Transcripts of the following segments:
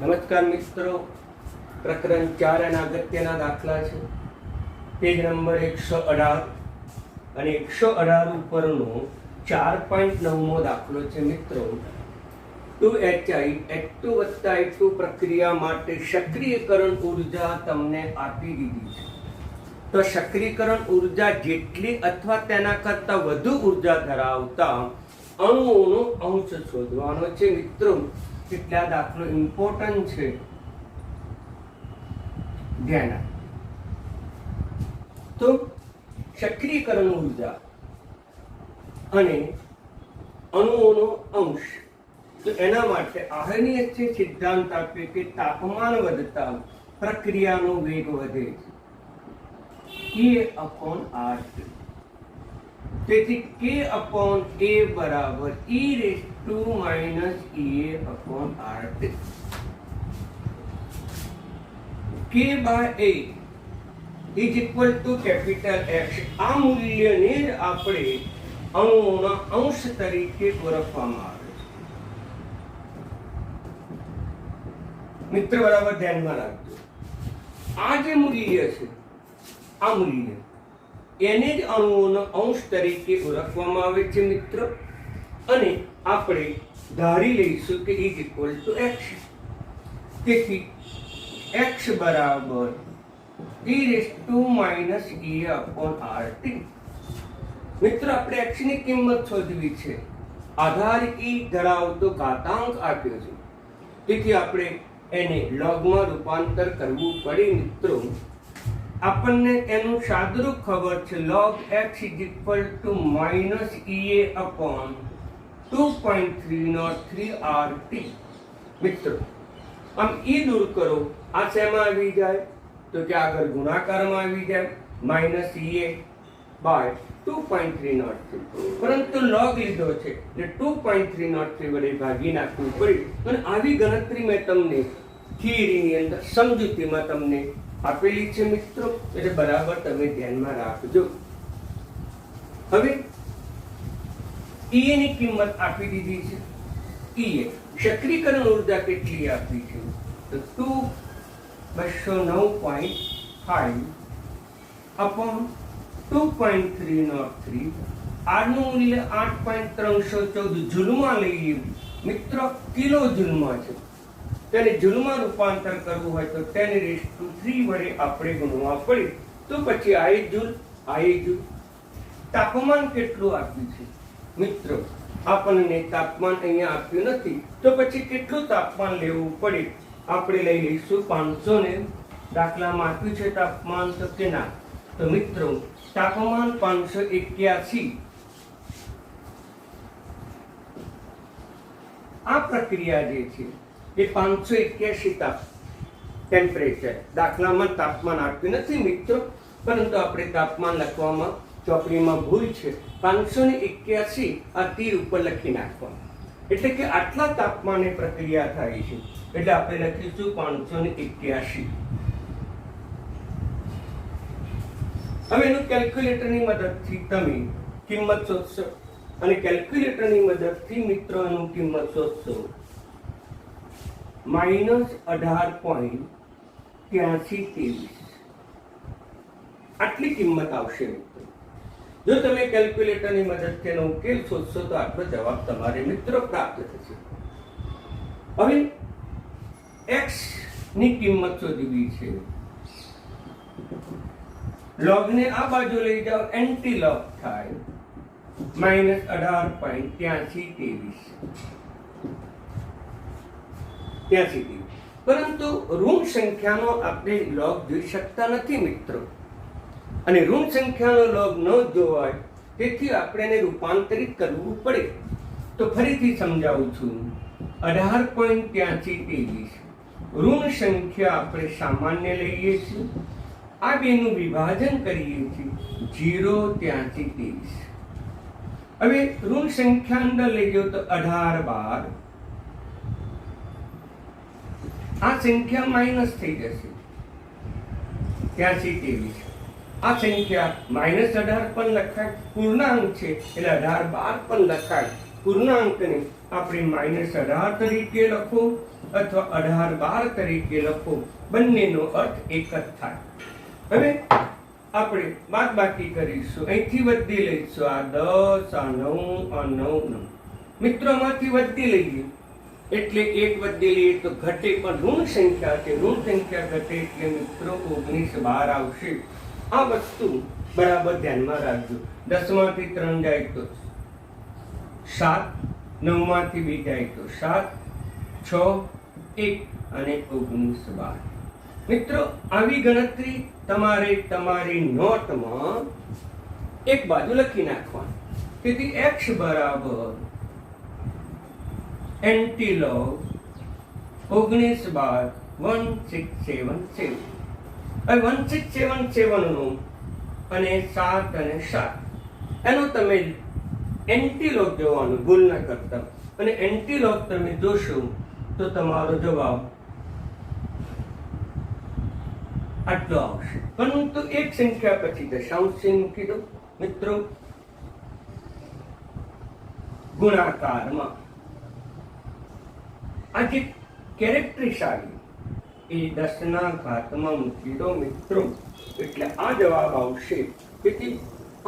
નમસ્કાર મિત્રો, પ્રકરણ 4 એના અગત્યના દાખલા છે. પેજ નંબર 118 અને 118 ઉપરનો 4.9મો દાખલો છે મિત્રો. 2HI H2 + I2 પ્રક્રિયા માટે સક્રિયકરણ ઉર્જા તમને આપી દીધી છે. તો સક્રિયકરણ ઉર્જા જેટલી અથવા તેના કરતાં વધુ ઉર્જા ધરાવતા અણુઓનો અંશ શોધવાનો છે મિત્રો. એટલે આ દાખલો ઇમ્પોર્ટન્ટ છે, ધ્યાન આપો. તો સક્રિયકરણ ઉર્જા અને અણુઓનો અંશ, તો એના માટે આહર્નિય સિદ્ધાંત આપે કે તાપમાન વધતા પ્રક્રિયાનો વેગ વધે છે, K/RT. તેથી K/A બરાબર e⁻ EA/RT. K/A is equal to capital X. આ મૂલ્યને જ આપણે અણુઓના અંશ તરીકે ઓળખવામાં આવે છે. મિત્ર બરાબર ધ્યાનમાં રાખજો. આ જે મૂલ્ય છે, આ મૂલ્ય એને જ અણુઓના અંશ તરીકે ઓળખવામાં આવે છે મિત્રો. અને આપણે ધારી લઈશું કે ઇઝ ઇક્વલ ટુ X. તેથી X બરાબર e⁻ EA/RT. મિત્રો આપણે X ની કિંમત શોધવી છે. આધાર E ધરાવતો ઘાતાંક આપ્યો છે, તેથી આપણે એને લોગમાં રૂપાંતર કરવું પડે મિત્રો. આપણને એનું સાદુરૂપ ખબર છે, log x = -EA/2.303RT. મિત્રો આમ e દૂર કરો, આ શેમાં આવી જાય? તો કે આગળ ગુણાકારમાં આવી જાય, -EA/2.303. પરંતુ log લીધો છે એટલે 2.303 વડે ભાગી નાખવું પડે. અને આવી ગણતરી મેં તમને થિયરીની અંદર સમજૂતીમાં તમને આપેલી છે મિત્રો, એટલે બરાબર તમે ધ્યાનમાં રાખજો. હવે EA ની કિંમત આપી દીધી છે. EA સક્રિયકરણ ઉર્જા કેટલી આપી છે? તો 209.5 upon 2.303. આનું મૂલ્ય 8.314 જૂલમાં લઈએ મિત્રો, કિલો જૂલમાં છે. તેને જૂલમાં રૂપાંતર કરવું હોય તો 10⁻³ વડે આપણે ગુણવા પડે. તો પછી I જૂલ. તાપમાન કેટલું આપ્યું છે મિત્રો? આપણને તાપમાન અહીંયા આપ્યું નથી, તો પછી કેટલું તાપમાન લેવું પડે? આપણે લઈ લઈશું 500 ને. દાખલામાં આપ્યું છે તાપમાન, તો કે ના. તો મિત્રો તાપમાન 581. આ પ્રક્રિયા જે છે એ 581 ટેમ્પરેચર. દાખલામાં તાપમાન આપ્યું નથી મિત્રો, પરંતુ આપણે તાપમાન લખવામાં ચોપડીમાં ભૂલ છે. 581 આ તીર ઉપર લખી નાખવાનું, એટલે કે આટલા તાપમાને પ્રક્રિયા થાય છે. એટલે આપણે લખીશું 581. હવે એનું કેલ્ક્યુલેટરની મદદથી તમે કિંમત શોધશો, અને કેલ્ક્યુલેટરની મદદથી મિત્રો એનું કિંમત શોધશો. -18.8323 આટલી કિંમત આવશે મિત્રો. જો તમે કેલ્ક્યુલેટરની મદદથી એનો ઉકેલ શોધશો તો આટલો જવાબ તમારે મિત્રો પ્રાપ્ત થશે. હવે x ની કિંમત શોધવી છે. log ને આ બાજુ લઈ જાઓ, એન્ટી log થાય, -18.8323. પરંતુ ઋણ સંખ્યાનો આપણે log જોઈ શકતા નથી મિત્રો, અને ઋણ સંખ્યાનો log ન જોવાય, તેથી આપણે એને રૂપાંતરિત કરવું પડે. તો ફરીથી સમજાવું છું. 18.8323 ઋણ સંખ્યા આપણે સામાન્ય લઈએ છીએ, આ બેનું વિભાજન કરીએ છીએ 0.8323. હવે ઋણ સંખ્યા અંદર લઈ જાઓ તો 18 12. આ સંખ્યા માઇનસ થઈ જશે 8323. આ સંખ્યા -18 પણ લખાય, પૂર્ણાંક છે એટલે 18 12 પણ લખાય. પૂર્ણાંકને આપણે -18 તરીકે લખો અથવા 18-12 તરીકે લખો, બંનેનો અર્થ એક જ થાય. હવે આપણે બાદબાકી કરીશું, અહીંથી વધી લઈશું, આ 10, આ 9, આ 9. મિત્રો આમાંથી વધી લઈએ એટલે એક વધી લઈએ તો ઘટે, પણ ઋણ સંખ્યા છે, ઋણ સંખ્યા ઘટે એટલે મિત્રો 19 બહાર આવશે. આ વસ્તુ બરાબર ધ્યાનમાં રાખજો. 10 માંથી 3 જાય તો 7, 9 માંથી 2 જાય તો 7, 6, 1 અને 19 બહાર. મિત્રો આવી ગણતરી તમારે તમારી નોટમાં એક બાજુ લખી નાખવાની. તેથી x બરાબર એન્ટીલોગ 19 બાર 1677. હવે 1677 નો અને 7 અને 7 એનો તમે એન્ટીલોગ જોવાનું ભૂલ ન કરતા, અને એન્ટીલોગ તમે જોશો તો તમારો જવાબ આટલો આવશે. પરંતુ એક સંખ્યા પછી દશાંશ ચિહ્ન મૂકી દો મિત્રો. ગુણાકારમાં આ જે કેરેક્ટરીસ આવી એ 10 ના ઘાતમાં મૂકી દો મિત્રો, એટલે આ જવાબ આવશે. તેથી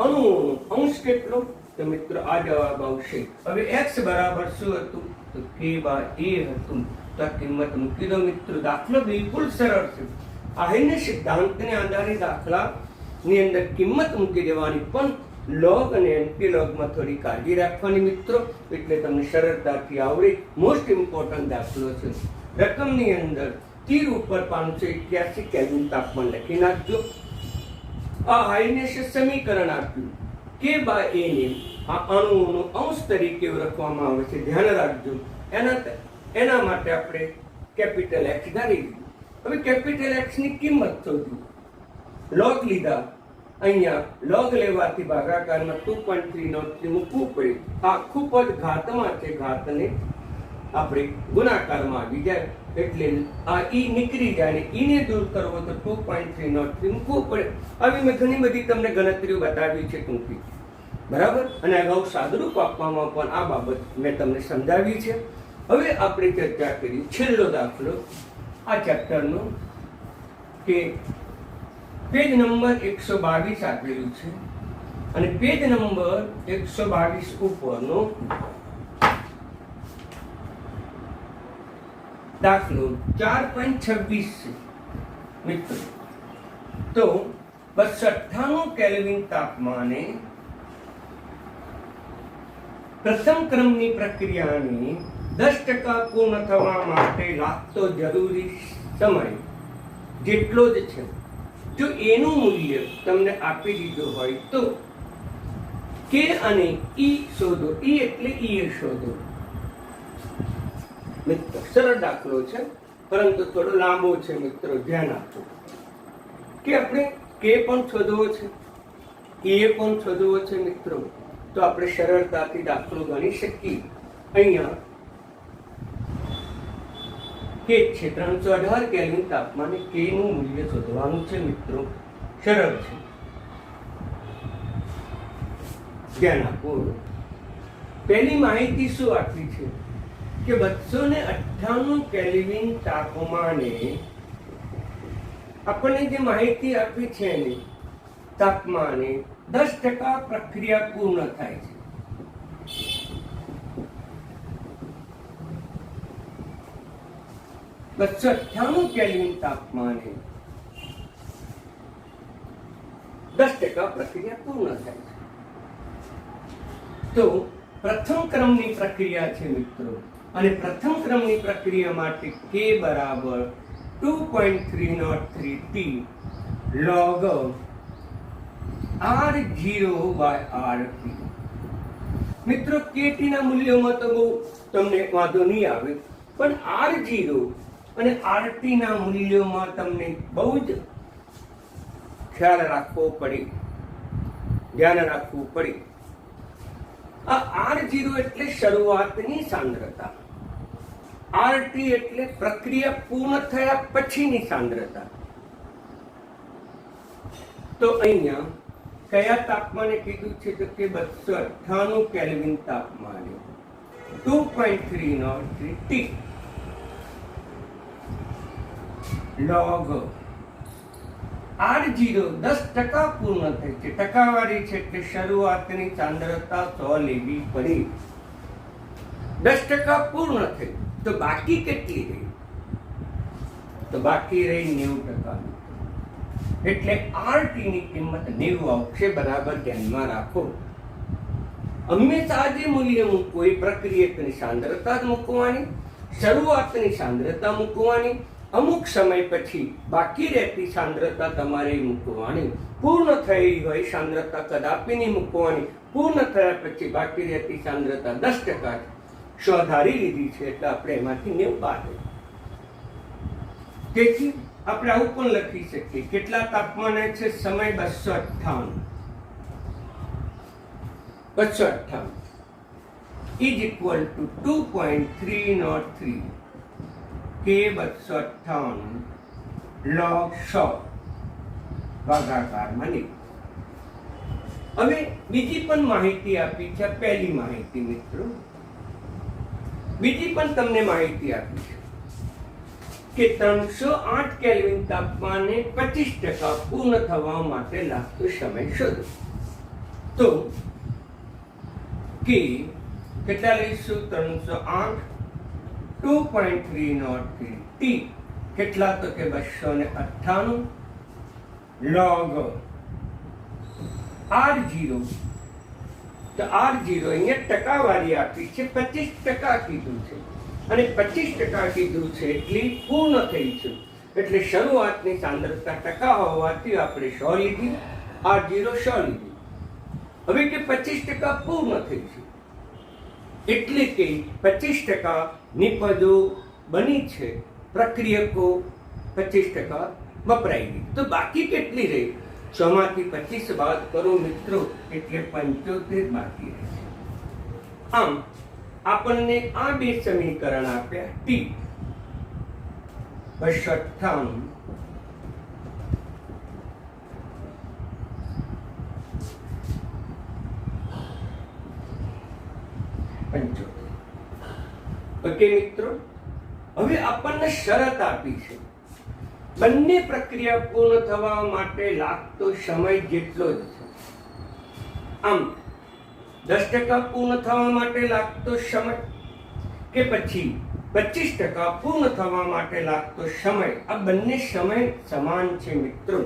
અણુઓનો અંશ કેટલો? તો મિત્રો આ જવાબ આવશે. હવે x બરાબર શું હતું? તો k/a હતું. તો આ કિંમત મૂકી દો મિત્રો. દાખલો બિલકુલ સરળ છે. આહિરના સિદ્ધાંતને આધારે દાખલાની અંદર કિંમત મૂકી દેવાની, પણ લોગ અને એન્ટીલોગમાં થોડી કાળજી રાખવાની મિત્રો, એટલે તમને સરળતાથી આવડે. મોસ્ટ ઇમ્પોર્ટન્ટ દાખલો છે. રકમની અંદર તીર ઉપર 581 કેલ્વિન તાપમાન લખી નાખજો. આ હાઇનેસ સમીકરણ આપ્યું. k/a ને આ અણુઓનો અંશ તરીકે ઓળખવામાં આવે છે, ધ્યાન રાખજો. એના માટે આપણે કેપિટલ X ધારી લીધું. હવે કેપિટલ X ની કિંમત શોધ્યું. લોગ લીધા, અહીંયા લોગ લેવાથી ભાગાકારમાં 2.303 મૂકવું પડે. આખું પદ ઘાતમાં છે, ઘાતને આપણે ગુણાકારમાં આવી જાય એટલે આ ઈ નીકળી જાય, ને ઈ ને દૂર કરવો તો 2.303 મૂકવું પડે. આવી મેં ઘણી બધી તમને ગણતરીઓ બતાવી છે ટૂંકી, બરાબર. અને અગાઉ સાદુરૂપ આપવામાં પણ આ બાબત મેં તમને સમજાવી છે. હવે આપણે ચર્ચા કરી છેલ્લો દાખલો આ ચેપ્ટરનો, કે પેજ નંબર 122 આપેલું છે, અને પેજ નંબર 122 ઉપરનો દાખલો 4.26 મિત્રો. તો 298 કેલ્વિન તાપમાને પ્રથમ ક્રમની પ્રક્રિયાની 10% પૂર્ણ થવા માટે લાગતો જરૂરી સમય જેટલો જ છે. જો એનું મૂલ્ય તમને આપી દીધું હોય તો કે અને ઈ શોધો. ઈ એટલે ઈ શોધો મિત્રો. સરળ દાખલો છે, પરંતુ થોડો લાંબો છે મિત્રો, ધ્યાન આપો. કે આપણે કે પણ શોધવો છે, એ પણ શોધવો છે મિત્રો, તો આપણે સરળતાથી દાખલો ગણી શકીએ. અહીંયા કે છે 318 કેલ્વિન તાપમાને કે નું મૂલ્ય શોધવાનું છે મિત્રો. સરળ છે, ધ્યાન આપો. પહેલી માહિતી શું આપી છે કે 298 કેલ્વિન તાપમાને આપણને જે માહિતી આપી છે ને, તાપમાને 10% પ્રક્રિયા પૂર્ણ થાય છે. બસો 98 કેલ્વિન તાપમાને 10% પ્રક્રિયા પૂર્ણ થાય છે. તો પ્રથમ ક્રમની પ્રક્રિયા છે મિત્રો, અને પ્રથમ ક્રમની પ્રક્રિયા માટે k બરાબર 2.303 t log R0/RT. મિત્રો KT ના મૂલ્યોમાં તો બહુ તમને વાંધો નહીં આવે, પણ R0 અને RT ના મૂલ્યોમાં તમને બહુ જ ખ્યાલ રાખવો પડે, ધ્યાન રાખવું પડે. આ R0 એટલે શરૂઆતની સાંદ્રતા, RT એટલે પ્રક્રિયા પૂર્ણ થયા પછીની સાંદ્રતા. તો અહીંયા કયા તાપમાને કીધું છે? તો કે 298 કેલ્વિન તાપમાને 2.303 t log R0 10% પૂર્ણ થઈ છે, ટકાવારી છે એટલે શરૂઆતની સાંદ્રતા 100 લેવી પડી. 10% પૂર્ણ થઈ તો બાકી કેટલી રહી? તો બાકી રહી 90%. એટલે RT ની કિંમત 90 આવશે. બરાબર ધ્યાનમાં રાખો. હંમેશા જે મૂલ્ય મૂકવું એ પ્રક્રિયકની સાંદ્રતા જ મૂકવાની, શરૂઆતની સાંદ્રતા મૂકવાની, અમુક સમય પછી બાકી રહેતી સાંદ્રતા તમારે મૂકવાની. પૂર્ણ થઈ હોય સાંદ્રતા કદાપી નહીં મૂકવાની. પૂર્ણ થયા પછી બાકી રહેતી સાંદ્રતા 10% ધારી લીધી છે એટલે આપણે એમાંથી 90 બાદ. તેથી આપણે આવું પણ લખી શકીએ, કેટલા તાપમાને છે સમય 258 is equal to 2.303 k 258 log 100 ભાગાકારમાં 90. હવે બીજી પણ માહિતી આપી છે. પહેલી માહિતી મિત્રો, બીજી પણ તમને માહિતી આપી છે કે 308 કેલ્વિન તાપમાને 25% પૂર્ણ થવા માટે લાગતો સમય શોધો. તો કે કેટલા લઈશું? 308 2.303 t કેટલા? તો કે 298 log R0. તો R0 અહીંયા ટકાવારી આપી છે, 25% કીધું છે અને 25% કીધું છે એટલે પૂર્ણ થઈ છે. એટલે શરૂઆતની સાંદ્રતા ટકા હોવાથી આપણે 100 લીધી, R0 100 લીધી. હવે કે 25% પૂર્ણ થઈ છે એટલે કે 25% નિપજો બની છે, પ્રક્રિયકો 25% વપરાઈ ગઈ. તો બાકી કેટલી રહી? 100 માંથી 25 બાદ કરો મિત્રો એટલે 75 બાકી રહે છે. આમ આપણને આ બે સમીકરણ આપ્યા. t 298 ઓકે મિત્રો, હવે આપણને શરત આપી છે બંને પ્રક્રિયા પૂર્ણ થવા માટે લાગતો સમય જેટલો જ છે. આમ 10% પૂર્ણ થવા માટે લાગતો સમય કે પછી 25% પૂર્ણ થવા માટે લાગતો સમય, આ બંને સમય સમાન છે મિત્રો.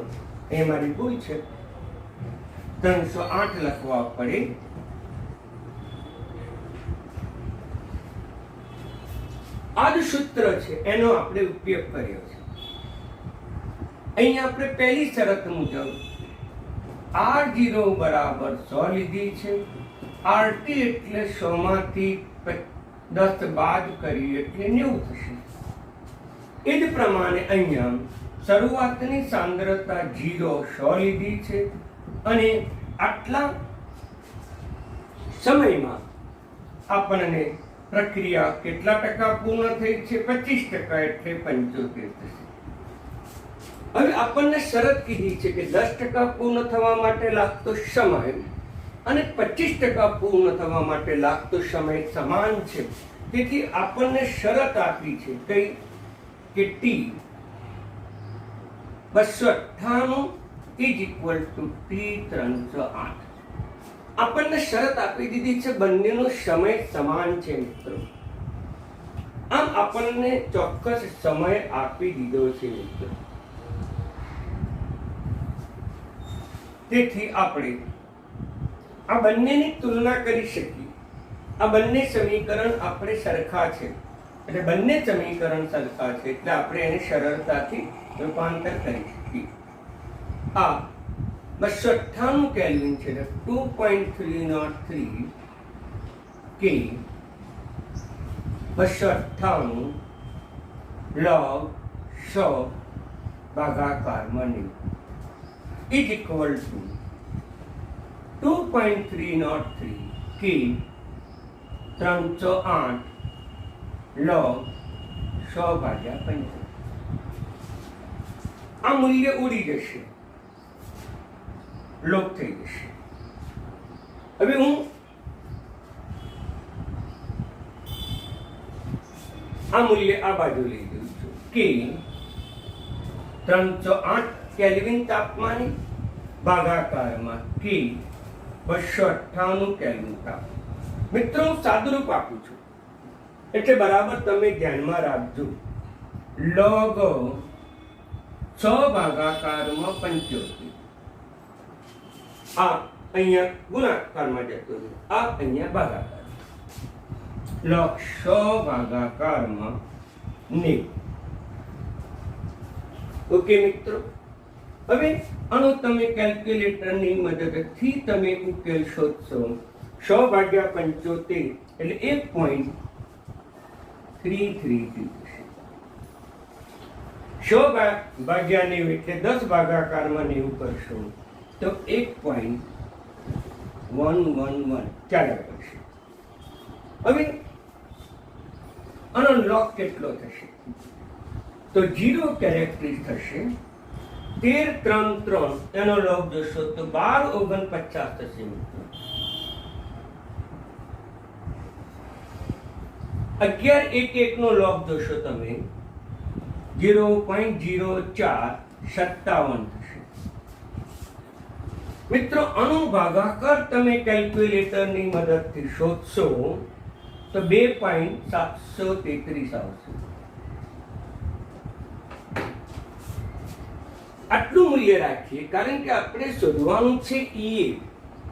એ મારી ભૂલ છે, 308 લખવા પડે. આ જ સૂત્ર છે એનો આપણે ઉપયોગ કર્યો છે. અહીંયા આપણે પહેલી શરત મુજબ R0 બરાબર 100 લીધી છે. RT એટલે 100 માંથી 10 બાદ કરીએ એટલે 90 થશે. એ જ પ્રમાણે અહીંયા શરૂઆતની સાંદ્રતા 100 લીધી છે અને આટલા સમયમાં આપણને પ્રક્રિયા કેટલા ટકા પૂર્ણ થઈ છે? 25% એટલે 75 થશે. હવે આપણને શરત કીધી છે કે 10% પૂર્ણ થવા માટે લાગતો સમય અને 25% પૂર્ણ થવા માટે લાગતો સમય સમાન છે. તેથી આપણને શરત આપી છે કઈ? કે t 298 is equal to t 308. આપણને શરત આપી દીધી છે બંનેનો સમય સમાન છે મિત્રો. આમ આપણને ચોક્કસ સમય આપી દીધો છે મિત્રો. તેથી આપણે આ બંનેની તુલના કરી શકીએ. આ બંને સમીકરણ આપણે સરખા છે એટલે બંને સમીકરણ સરખા છે એટલે આપણે એને સરળતાથી રૂપાંતર કરી શકીએ. આ 298 કેલ્વિન છે, 2.303 કે 298 log 100 ભાગાકારમાં 90 is equal to 2.303 કે 308 log 100 ભાગ્યા 50. આ મૂલ્ય ઉડી જશે, લોપ થઈ જશે. હવે હું આ મૂલ્ય આ બાજુ લઈ જઉં છું કે 308 કેલ્વિન તાપમાને ભાગાકારમાં કે 298 કેલ્વિન તાપમાન. મિત્રો હું સાદુરૂપ આપું છું એટલે બરાબર તમે ધ્યાનમાં રાખજો. log 6 ભાગાકારમાં 75 આ અહીંયા ગુણાકારમાં જતો રહ્યો, આ અહીંયા ભાગાકાર. log 6 ભાગાકારમાં 90. ઓકે મિત્રો, હવે આનો તમે કેલ્ક્યુલેટરની મદદથી તમે ઉકેલ શોધશો. 100 ભાગ્યા 75 એટલે 1.333 થશે. 100 ભાગ્યા 90 એટલે 10 ભાગાકારમાં 90 કરશો તો 1.111 ચાલ્યા કરશે. હવે આનો લોગ કેટલો થશે તો 0 કેરેક્ટરીસ થશે. 13 3 3 એનો લોગ જોશો તો 1249 થશે મિત્રો. 11 1 1 નો લોગ જોશો તમે 0.0457 થશે. મિત્રો આનો ભાગાકાર તમે કેલ્ક્યુલેટરની મદદથી શોધશો તો 2.733 આવશે. આટલું મૂલ્ય રાખીએ કારણ કે આપણે શોધવાનું છે ઈએ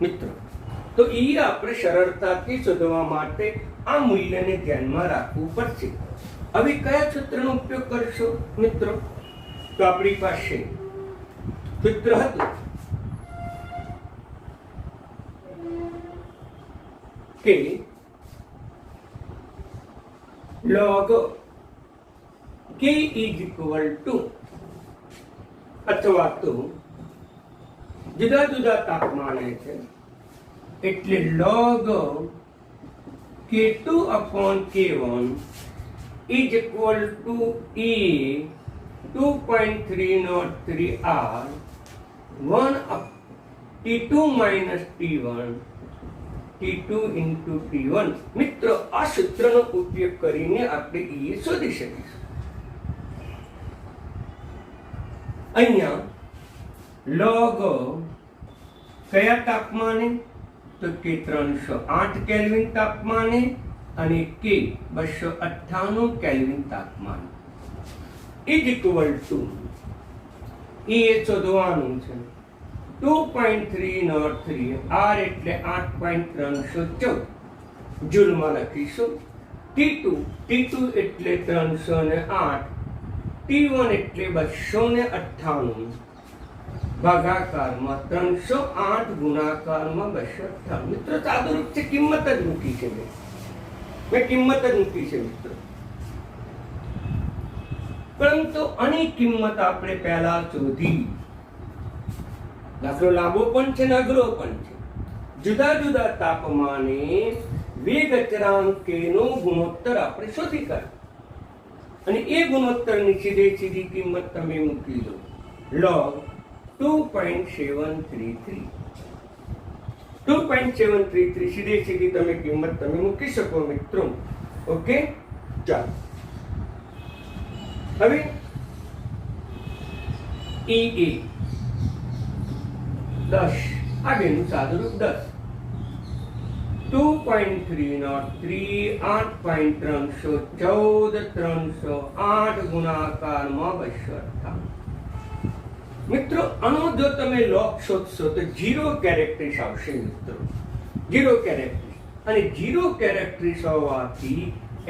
મિત્રો. તો ઈએ આપણે સરળતાથી શોધવા માટે આ મૂલ્યને ધ્યાનમાં રાખવું પડશે. હવે કયા સૂત્રનો ઉપયોગ કરશો મિત્રો? તો આપણી પાસે સૂત્ર હતું કે log k is equal to અથવા તો જુદા જુદા તાપમાને છે એટલે log k2 upon k1 is equal to E 2.303 R 1 up T2 minus T1 T2 into T1. મિત્રો આ સૂત્રનો ઉપયોગ કરીને આપણે એ શોધી શકીશું. અહીંયા log કયા તાપમાને તો કે 308 કેલ્વિન તાપમાને અને કે 298 કેલ્વિન તાપમાને ઇઝ ઇક્વલ ટુ એ શોધવાનું છે 2.303 R એટલે 8.314 જૂલમાં લખીશું. T2 એટલે 308, T1 એટલે 298 ભાગાકારમાં 308 ગુણાકારમાં 298. મિત્રો સાદુરૂપ છે, કિંમત જ મૂકી છે મેં કિંમત જ મૂકી છે મિત્રો. પરંતુ આની કિંમત આપણે પહેલા શોધી. દાખલો લાંબો પણ છે ને અઘરો પણ છે. જુદા જુદા તાપમાને વેગ અચળાંકનો ગુણોત્તર આપણે શોધી કાઢ્યો અને એ ગુણોત્તરની સીધી કિંમત તમે મૂકી દો. log 2.733 સીધી તમે કિંમત તમે મૂકી શકો મિત્રો. ઓકે, ચાલો હવે EA 10 આગળનું સાદુરૂપ 10 2.303 8.314 308 ગુણાકારમાં 258. મિત્રો આનો જો તમે લોગ શોધશો તો 0 કેરેક્ટરીસ આવશે મિત્રો. 0 કેરેક્ટરીસ અને 0 કેરેક્ટરીસ હોવાથી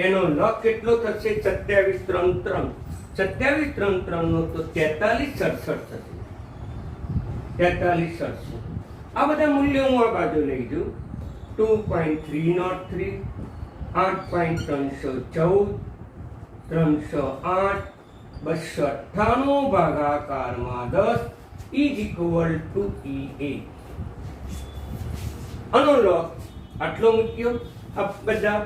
એનો લોગ કેટલો થશે? 27.33 નો તો 43.67 થશે. 43.67. આ બધા મૂલ્યો હું આ બાજુ લઈ જઉં. 2.303 8.314 308 298 ભાગાકારમાં 10 ઇઝ ઇક્વલ ટુ EA. આનો લોગ આટલો મૂક્યો. આ બધા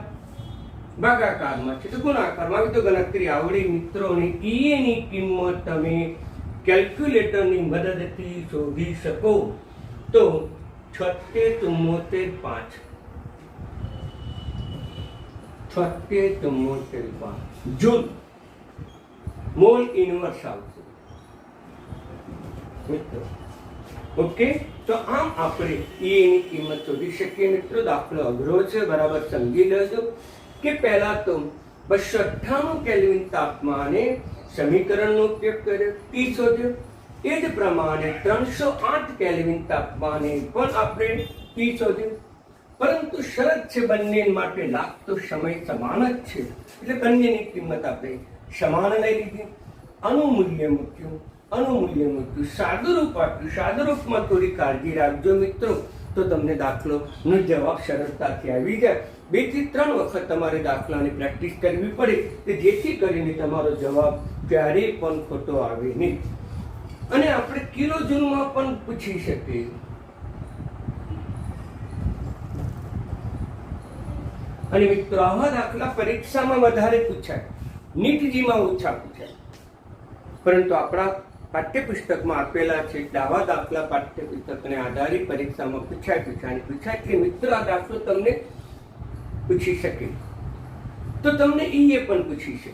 ભાગાકારમાં છે તો ગુણાકારમાં આવી તો ગણતરી આવડી મિત્રોને. EA ની કિંમત તમે કેલ્ક્યુલેટરની મદદથી શોધી શકો તો 76.74.5 76 જૂલ મોલ ઇન્વર્સ આવશે મિત્રો. ઓકે, તો આમ આપણે એની કિંમત શોધી શકીએ મિત્રો. દાખલો અઘરો છે, બરાબર સમજી લેજો કે પહેલા તો 298 કેલ્વિન તાપમાને સમીકરણનો ઉપયોગ કર્યો, T શોધ્યો. એ જ પ્રમાણે 308 કેલ્વિન તાપમાને પણ આપણે T શોધ્યો. પરંતુ શરત છે બંને માટે લાગતો સમય સમાન જ છે, એટલે બંનેની કિંમત આપણે સમાન લઈ લીધી. આનું મૂલ્ય મૂક્યું, સાદુરૂપ આપ્યું. સાદુરૂપમાં થોડી કાળજી રાખજો મિત્રો, તો તમને દાખલોનો જવાબ સરળતાથી આવી જાય. 2 થી 3 વખત તમારે દાખલાની પ્રેક્ટિસ કરવી પડે કે જેથી કરીને તમારો જવાબ ક્યારેય પણ ખોટો આવે નહીં. અને આપણે કિલો જૂલમાં પણ પૂછી શકીએ. અને મિત્રો આવા દાખલા પરીક્ષામાં વધારે પૂછાય, નીટજીમાં ઓછા પૂછાય, પરંતુ આપણા પાઠ્યપુસ્તકમાં આપેલા છે. આવા દાખલા પાઠ્યપુસ્તકને આધારિત પરીક્ષામાં પૂછાય કે મિત્રો આ દાખલો તમને પૂછી શકે, તો તમને એ પણ પૂછી શકે.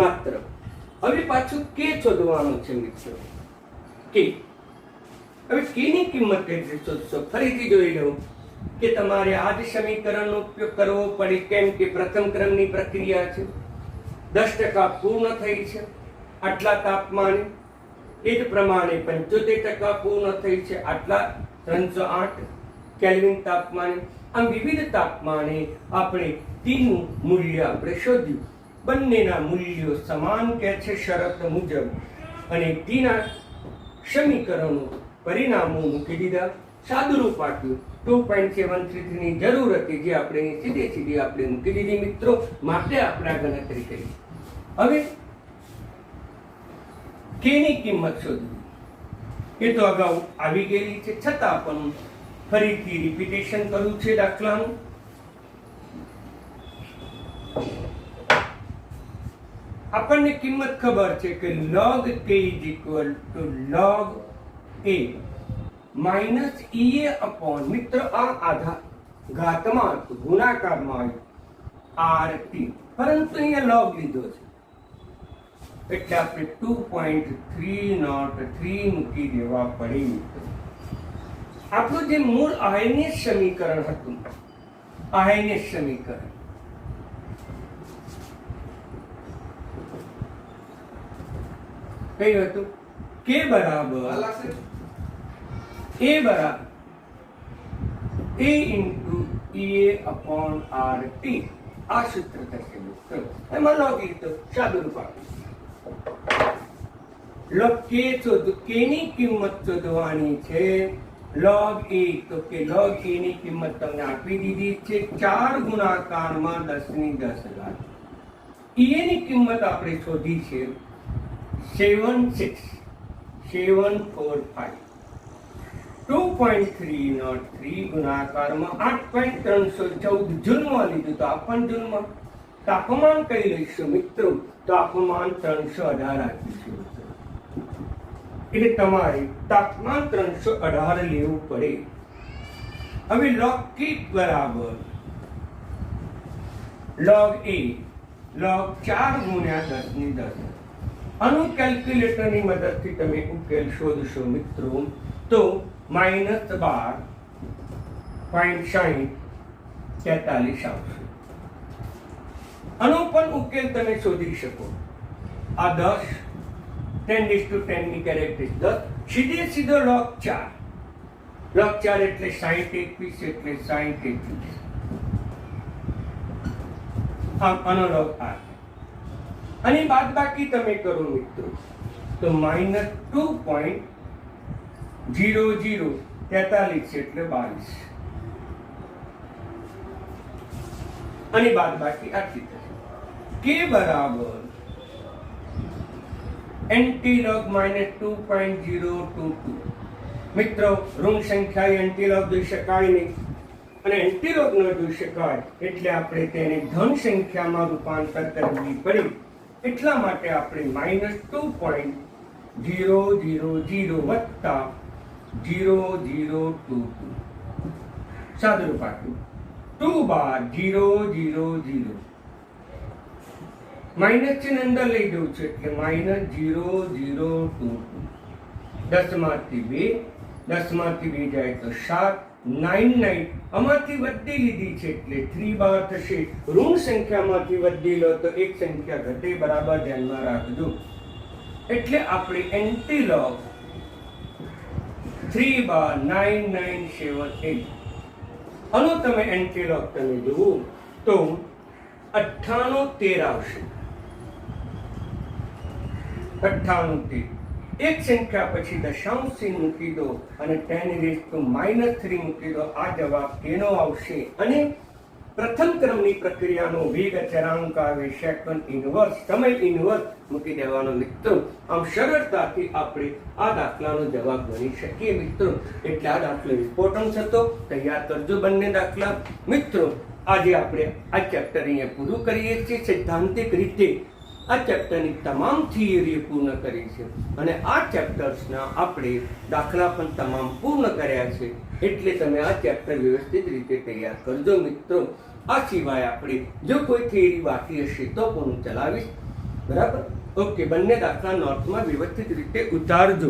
માત્ર હવે પાછું કે શોધવાનું છે મિત્રો. કે હવે કેની કિંમત કેટલી શોધશો? ફરીથી જોઈ લો કે તમારે આ જ સમીકરણનો ઉપયોગ કરવો પડે, કેમ કે પ્રથમ ક્રમની પ્રક્રિયા છે. 10% પૂર્ણ થઈ છે આટલા તાપમાને. એ જ પ્રમાણે 75% પૂર્ણ થઈ છે આટલા 308 કેલ્વિન તાપમાને. આમ વિવિધ તાપમાને આપણે ટીનું મૂલ્ય આપણે શોધ્યું. બંનેના મૂલ્યો સમાન કે છે શરત મુજબ, અને ટીના સમીકરણો પરિણામો મૂકી દીધા. સાદુરૂપ આપ્યું. 2.733 ની જરૂર હતી, જે આપણે સીધી આપણે મૂકી દીધી મિત્રો. માટે આપણે આ ગણતરી કરી. હવે કેની કિંમત શોધવી એ તો અગાઉ આવી ગયેલી છે, છતાં પણ ફરીથી રિપીટેશન કરવું છે દાખલાનું. આપણને કિંમત ખબર છે કે log k = log a minus ea upon મિત્રો આ આધા ઘાતમાં ગુણાકારમાં rt, પરંતુ અહીંયા log લીધો છે એટલે આપણે 2.303 મૂકી દેવા પડે. આપણું જે મૂળ આયનિક સમીકરણ હતું, આયનિક સમીકરણ કયું હતું? k બરાબર a into ea upon rt. આ સૂત્ર થશે મિત્રો. એમાં log લીધો, સાદુરૂપ આપ્યું. log k ની કિંમત શોધવાની છે. log a, તો કે log a ની કિંમત તમને આપી દીધી છે 4 ગુણાકારમાં 10 ea ની કિંમત આપણે શોધી છે 76745. 2.303 ગુણાકારમાં 8.314 જૂલમાં લીધું, તો આ પણ જૂલમાં. તાપમાન કઈ લઈશું મિત્રો? તાપમાન 318 આપીશું. એટલે તમારે તાપમાન 318 લેવું પડે. હવે log k બરાબર log a log 4 ગુણ્યા 10 આનું કેલ્ક્યુલેટરની મદદથી તમે ઉકેલ શોધશો મિત્રો, તો -12.6043 આવશે. આનો પણ ઉકેલ તમે શોધી શકો. આ 10 ની કેરેક્ટરિસ્ટિક 10 સીધો log 4 એટલે 60 21 એટલે 60 21. આનો log 8 અને બાદ બાકી તમે કરો મિત્રો, તો -2.0043 એટલે 22 અને બાદ બાકી આટલી થશે. k બરાબર એન્ટીલોગ -2.022. મિત્રો ઋણ સંખ્યા એન્ટીલોગ જોઈ શકાય નહીં, અને એન્ટીલોગ ન જોઈ શકાય એટલે આપણે તેને ધન સંખ્યામાં રૂપાંતર કરવી પડી. એટલા માટે આપણે -2.000 વત્તા 0022 સાદુરૂપ આપ્યું. 2 બાર 0 0 0 માઇનસ ચિહ્ન અંદર લઈ જવું છે એટલે માઇનસ 0 0 2 10 માંથી 2 10 માંથી 2 જાય તો 7 9 9 આમાંથી વધી લીધી છે એટલે 3 બાર થશે. ઋણ સંખ્યામાંથી વધી લો તો એક સંખ્યા ઘટે, બરાબર ધ્યાનમાં રાખજો. એટલે આપણે એન્ટીલોગ 3 બાર 9 9 7 8 આનો તમે એન્ટીલોગ તમે જુઓ તો 98 13 આવશે. 98 એક સંખ્યા પછી દશાંશ ચિહ્ન મૂકી દો અને 10⁻³ મૂકી દો. આ જવાબ તેનો આવશે. અને પ્રથમ ક્રમની પ્રક્રિયાનો વેગ અચળાંક આવે સેકન્ડ ઇનવર્સ, સમય ઇનવર્સ મૂકી દેવાનો મિત્રો. આમ સરળતાથી આપણે આ દાખલાનો જવાબ ગણી શકીએ મિત્રો. એટલે આ દાખલો ઇમ્પોર્ટન્ટ હતો, તૈયાર કરજો બંને દાખલા મિત્રો. આજે આપણે આ ચેપ્ટર અહીંયા પૂરું કરીએ છીએ. સૈદ્ધાંતિક રીતે આ ચેપ્ટરની તમામ થિયરી પૂર્ણ કરી છે અને આ ચેપ્ટર્સના આપણે દાખલા પણ તમામ પૂર્ણ કર્યા છે. એટલે તમે આ ચેપ્ટર વ્યવસ્થિત રીતે તૈયાર કરજો મિત્રો. આ સિવાય આપણે જો કોઈ થિયરી બાકી હશે તો પણ હું ચલાવીશ, બરાબર. ઓકે, બંને દાખલા નોટમાં વ્યવસ્થિત રીતે ઉતારજો.